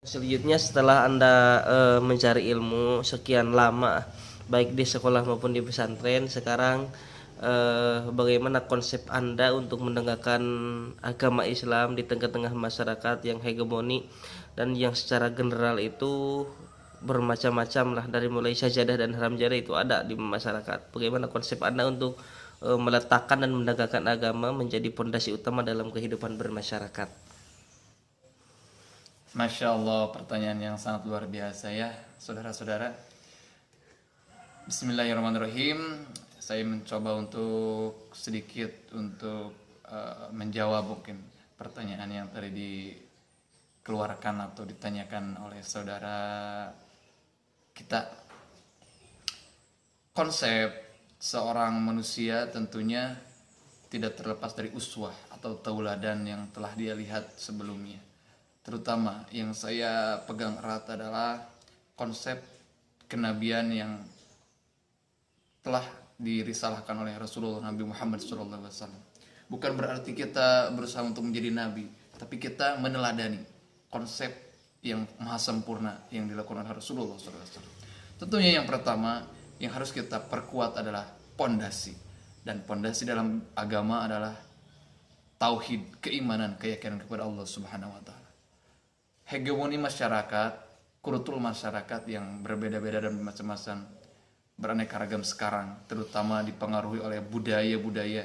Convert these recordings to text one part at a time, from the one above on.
Selanjutnya setelah Anda mencari ilmu sekian lama baik di sekolah maupun di pesantren, sekarang bagaimana konsep Anda untuk menegakkan agama Islam di tengah-tengah masyarakat yang hegemoni dan yang secara general itu bermacam-macam lah, dari mulai sajadah dan haram jadah itu ada di masyarakat. Bagaimana konsep Anda untuk meletakkan dan menegakkan agama menjadi pondasi utama dalam kehidupan bermasyarakat? Masya Allah, pertanyaan yang sangat luar biasa ya, saudara-saudara. Bismillahirrahmanirrahim. Saya mencoba untuk sedikit menjawab mungkin pertanyaan yang tadi dikeluarkan atau ditanyakan oleh saudara kita. Konsep seorang manusia tentunya tidak terlepas dari uswah atau tauladan yang telah dia lihat sebelumnya. Terutama yang saya pegang erat adalah konsep kenabian yang telah dirisalahkan oleh Rasulullah Nabi Muhammad SAW. Bukan berarti kita berusaha untuk menjadi nabi, tapi kita meneladani konsep yang maha sempurna yang dilakukan oleh Rasulullah SAW. Tentunya yang pertama yang harus kita perkuat adalah pondasi, dan pondasi dalam agama adalah tauhid, keimanan, keyakinan kepada Allah Subhanahu wa taala. Hegemoni masyarakat, kultur masyarakat yang berbeda-beda dan macam-macam, beraneka ragam sekarang, terutama dipengaruhi oleh budaya-budaya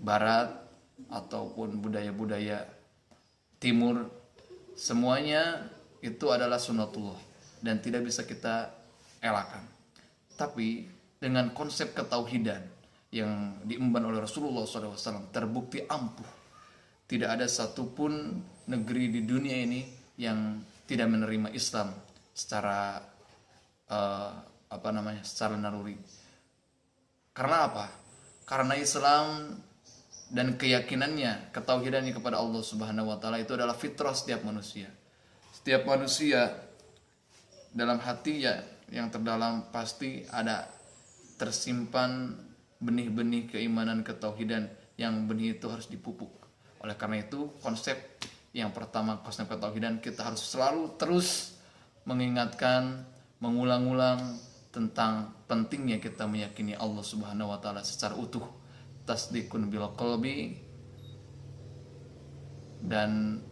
barat ataupun budaya-budaya timur, semuanya itu adalah sunnatullah dan tidak bisa kita elakkan. Tapi dengan konsep ketauhidan yang diemban oleh Rasulullah SAW terbukti ampuh. Tidak ada satupun negeri di dunia ini yang tidak menerima Islam secara secara naluri. Karena apa? Karena Islam dan keyakinannya, ketauhidannya kepada Allah Subhanahu wa taala itu adalah fitrah setiap manusia. Setiap manusia dalam hatinya yang terdalam pasti ada tersimpan benih-benih keimanan, ketauhidan, yang benih itu harus dipupuk. Oleh karena itu, konsep yang pertama, konsep ketauhidan, kita harus selalu terus mengingatkan, mengulang-ulang tentang pentingnya kita meyakini Allah Subhanahu wa taala secara utuh, tasdikun bil qalbi, dan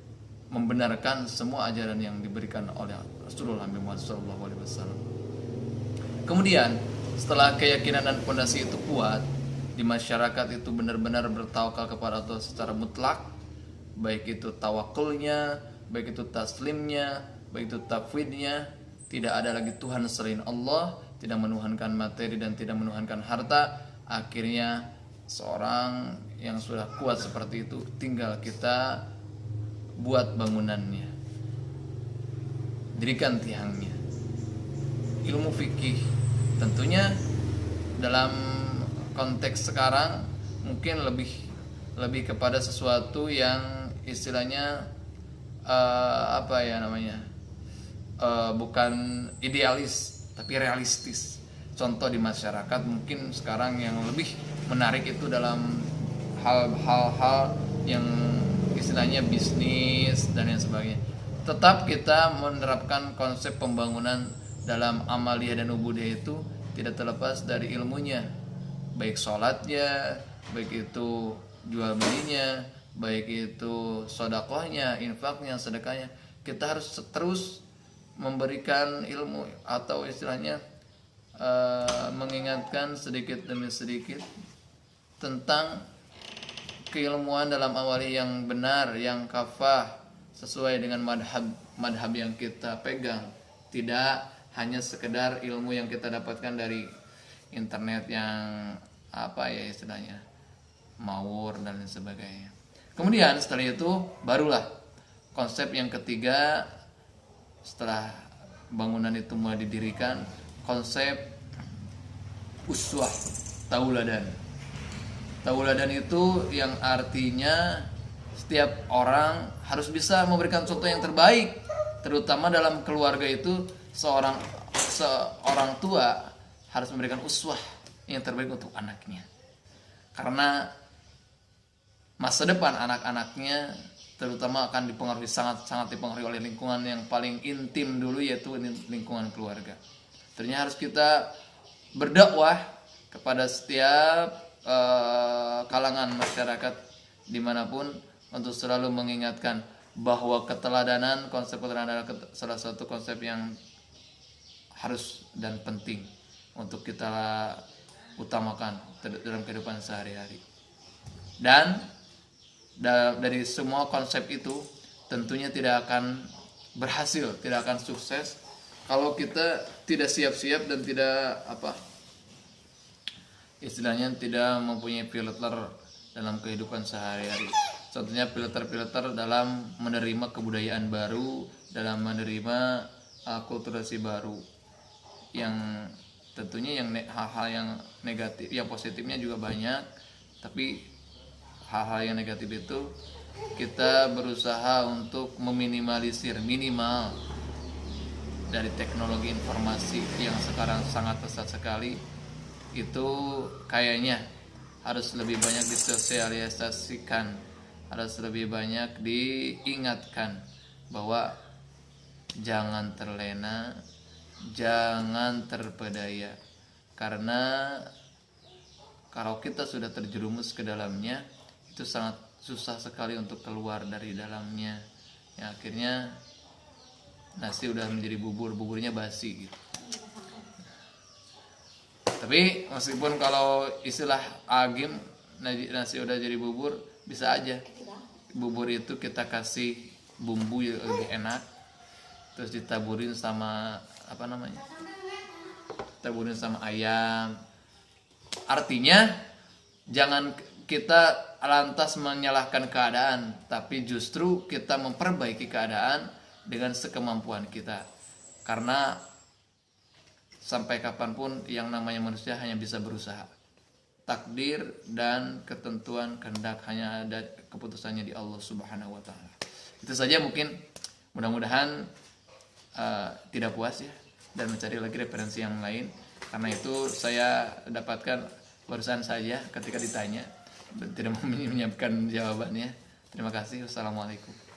membenarkan semua ajaran yang diberikan oleh Rasulullah Muhammad SAW. Kemudian, setelah keyakinan dan fondasi itu kuat, di masyarakat itu benar-benar bertawakal kepada Allah secara mutlak, baik itu tawakulnya, baik itu taslimnya, baik itu tafwidnya. Tidak ada lagi Tuhan selain Allah, tidak menuhankan materi dan tidak menuhankan harta. Akhirnya seorang yang sudah kuat seperti itu tinggal kita buat bangunannya, dirikan tiangnya. Ilmu fikih tentunya dalam konteks sekarang mungkin lebih kepada sesuatu yang istilahnya bukan idealis tapi realistis. Contoh di masyarakat mungkin sekarang yang lebih menarik itu dalam hal-hal yang istilahnya bisnis dan yang sebagainya. Tetap kita menerapkan konsep pembangunan dalam amaliyah dan ubudiyah itu tidak terlepas dari ilmunya, baik sholatnya, baik itu jual belinya, baik itu sodakohnya, infaknya, sedekahnya. Kita harus terus memberikan ilmu atau istilahnya mengingatkan sedikit demi sedikit tentang keilmuan dalam awali yang benar, yang kafah, sesuai dengan madhab yang kita pegang. Tidak hanya sekedar ilmu yang kita dapatkan dari internet yang istilahnya mawur dan sebagainya. Kemudian setelah itu barulah konsep yang ketiga, setelah bangunan itu mulai didirikan, konsep uswah, tauladan. Tauladan itu yang artinya setiap orang harus bisa memberikan contoh yang terbaik, terutama dalam keluarga itu seorang tua harus memberikan uswah yang terbaik untuk anaknya. Karena masa depan anak-anaknya terutama akan dipengaruhi, sangat dipengaruhi oleh lingkungan yang paling intim dulu, yaitu lingkungan keluarga. Ternyata harus kita berdakwah kepada setiap kalangan masyarakat dimanapun, untuk selalu mengingatkan bahwa keteladanan, konsep keteladanan adalah salah satu konsep yang harus dan penting untuk kita utamakan dalam kehidupan sehari-hari. Dan dari semua konsep itu tentunya tidak akan berhasil, tidak akan sukses kalau kita tidak siap-siap dan tidak istilahnya tidak mempunyai filter dalam kehidupan sehari-hari. Contohnya filter dalam menerima kebudayaan baru, dalam menerima akulturasi baru, yang tentunya hal-hal yang negatif, yang positifnya juga banyak, tapi hal-hal yang negatif itu kita berusaha untuk meminimalisir, minimal dari teknologi informasi yang sekarang sangat pesat sekali. Itu kayaknya harus lebih banyak disosialisasikan, harus lebih banyak diingatkan bahwa jangan terlena, jangan terpedaya, karena kalau kita sudah terjerumus ke dalamnya, itu sangat susah sekali untuk keluar dari dalamnya. Ya, akhirnya nasi udah menjadi bubur, buburnya basi gitu. Tapi meskipun kalau istilah agim nasi udah jadi bubur, bisa aja bubur itu kita kasih bumbu yang lebih enak, terus ditaburin sama taburin sama ayam. Artinya jangan kita lantas menyalahkan keadaan, tapi justru kita memperbaiki keadaan dengan sekemampuan kita. Karena sampai kapanpun yang namanya manusia hanya bisa berusaha. Takdir dan ketentuan kehendak hanya ada keputusannya di Allah Subhanahu wa taala. Itu saja, mungkin mudah-mudahan tidak puas ya, dan mencari lagi referensi yang lain. Karena itu saya dapatkan barusan saja ketika ditanya, tidak menyiapkan jawabannya. Terima kasih. Wassalamualaikum.